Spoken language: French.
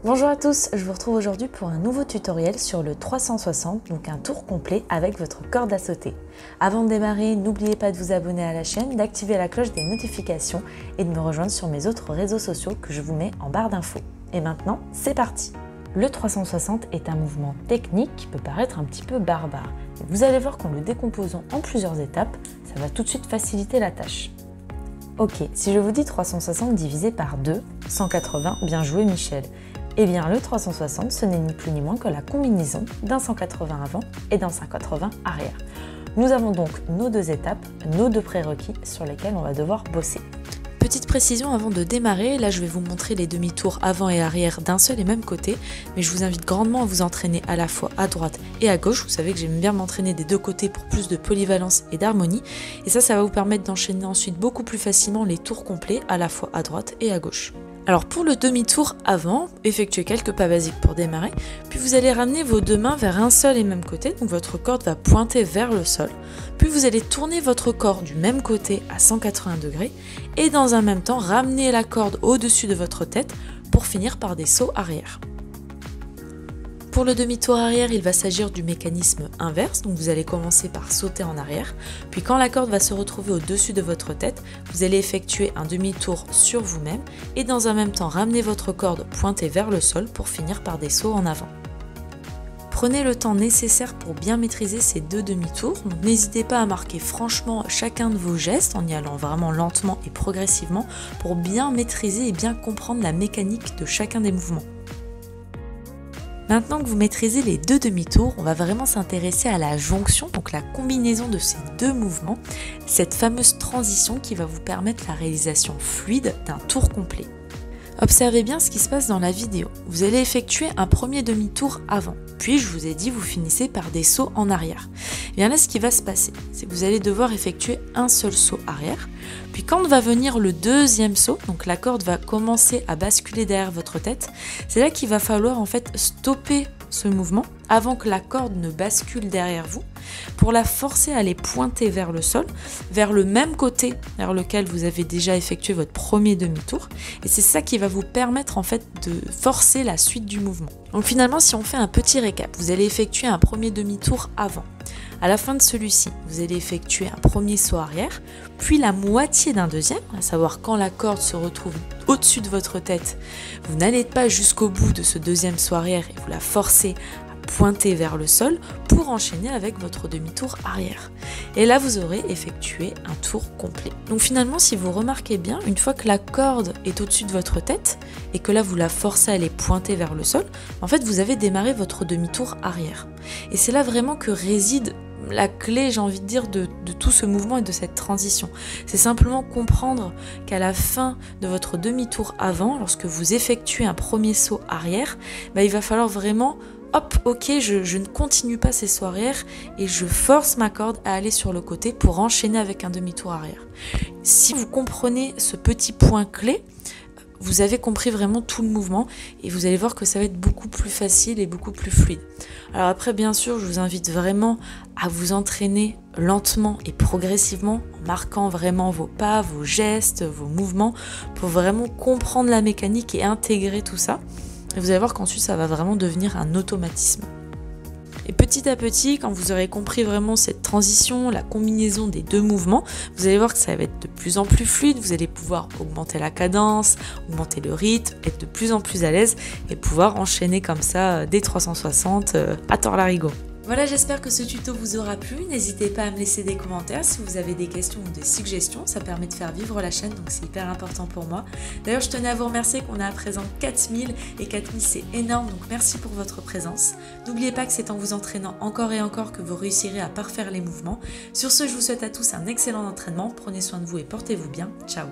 Bonjour à tous, je vous retrouve aujourd'hui pour un nouveau tutoriel sur le 360, donc un tour complet avec votre corde à sauter. Avant de démarrer, n'oubliez pas de vous abonner à la chaîne, d'activer la cloche des notifications et de me rejoindre sur mes autres réseaux sociaux que je vous mets en barre d'infos. Et maintenant, c'est parti! Le 360 est un mouvement technique qui peut paraître un petit peu barbare. Vous allez voir qu'en le décomposant en plusieurs étapes, ça va tout de suite faciliter la tâche. Ok, si je vous dis 360 divisé par 2, 180, bien joué Michel. Eh bien le 360, ce n'est ni plus ni moins que la combinaison d'un 180 avant et d'un 180 arrière. Nous avons donc nos deux étapes, nos deux prérequis sur lesquels on va devoir bosser. Petite précision avant de démarrer, là je vais vous montrer les demi-tours avant et arrière d'un seul et même côté, mais je vous invite grandement à vous entraîner à la fois à droite et à gauche. Vous savez que j'aime bien m'entraîner des deux côtés pour plus de polyvalence et d'harmonie, et ça va vous permettre d'enchaîner ensuite beaucoup plus facilement les tours complets à la fois à droite et à gauche. Alors pour le demi-tour avant, effectuez quelques pas basiques pour démarrer, puis vous allez ramener vos deux mains vers un seul et même côté, donc votre corde va pointer vers le sol, puis vous allez tourner votre corde du même côté à 180 degrés, et dans un même temps ramener la corde au-dessus de votre tête pour finir par des sauts arrière. Pour le demi-tour arrière, il va s'agir du mécanisme inverse, donc vous allez commencer par sauter en arrière, puis quand la corde va se retrouver au-dessus de votre tête, vous allez effectuer un demi-tour sur vous-même et dans un même temps ramener votre corde pointée vers le sol pour finir par des sauts en avant. Prenez le temps nécessaire pour bien maîtriser ces deux demi-tours, donc n'hésitez pas à marquer franchement chacun de vos gestes en y allant vraiment lentement et progressivement pour bien maîtriser et bien comprendre la mécanique de chacun des mouvements. Maintenant que vous maîtrisez les deux demi-tours, on va vraiment s'intéresser à la jonction, donc la combinaison de ces deux mouvements, cette fameuse transition qui va vous permettre la réalisation fluide d'un tour complet. Observez bien ce qui se passe dans la vidéo. Vous allez effectuer un premier demi-tour avant, puis je vous ai dit vous finissez par des sauts en arrière. Et bien là ce qui va se passer, c'est que vous allez devoir effectuer un seul saut arrière, puis quand va venir le deuxième saut, donc la corde va commencer à basculer derrière votre tête, c'est là qu'il va falloir en fait stopper ce mouvement avant que la corde ne bascule derrière vous pour la forcer à aller pointer vers le sol, vers le même côté vers lequel vous avez déjà effectué votre premier demi-tour, et c'est ça qui va vous permettre en fait de forcer la suite du mouvement. Donc finalement si on fait un petit récap, vous allez effectuer un premier demi-tour avant. À la fin de celui-ci, vous allez effectuer un premier saut arrière, puis la moitié d'un deuxième, à savoir quand la corde se retrouve au-dessus de votre tête, vous n'allez pas jusqu'au bout de ce deuxième saut arrière et vous la forcez à pointer vers le sol pour enchaîner avec votre demi-tour arrière. Et là, vous aurez effectué un tour complet. Donc finalement, si vous remarquez bien, une fois que la corde est au-dessus de votre tête et que là, vous la forcez à aller pointer vers le sol, en fait, vous avez démarré votre demi-tour arrière. Et c'est là vraiment que réside la clé, j'ai envie de dire, de tout ce mouvement et de cette transition. C'est simplement comprendre qu'à la fin de votre demi-tour avant, lorsque vous effectuez un premier saut arrière, il va falloir vraiment, hop, ok, je ne continue pas ces sauts arrière et je force ma corde à aller sur le côté pour enchaîner avec un demi-tour arrière. Si vous comprenez ce petit point clé, vous avez compris vraiment tout le mouvement et vous allez voir que ça va être beaucoup plus facile et beaucoup plus fluide. Alors après, bien sûr, je vous invite vraiment à vous entraîner lentement et progressivement en marquant vraiment vos pas, vos gestes, vos mouvements pour vraiment comprendre la mécanique et intégrer tout ça. Et vous allez voir qu'ensuite, ça va vraiment devenir un automatisme. Et petit à petit, quand vous aurez compris vraiment cette transition, la combinaison des deux mouvements, vous allez voir que ça va être de plus en plus fluide, vous allez pouvoir augmenter la cadence, augmenter le rythme, être de plus en plus à l'aise et pouvoir enchaîner comme ça des 360 à tort larigot. Voilà, j'espère que ce tuto vous aura plu. N'hésitez pas à me laisser des commentaires si vous avez des questions ou des suggestions. Ça permet de faire vivre la chaîne, donc c'est hyper important pour moi. D'ailleurs, je tenais à vous remercier qu'on a à présent 4000 et 4000 c'est énorme, donc merci pour votre présence. N'oubliez pas que c'est en vous entraînant encore et encore que vous réussirez à parfaire les mouvements. Sur ce, je vous souhaite à tous un excellent entraînement. Prenez soin de vous et portez-vous bien. Ciao!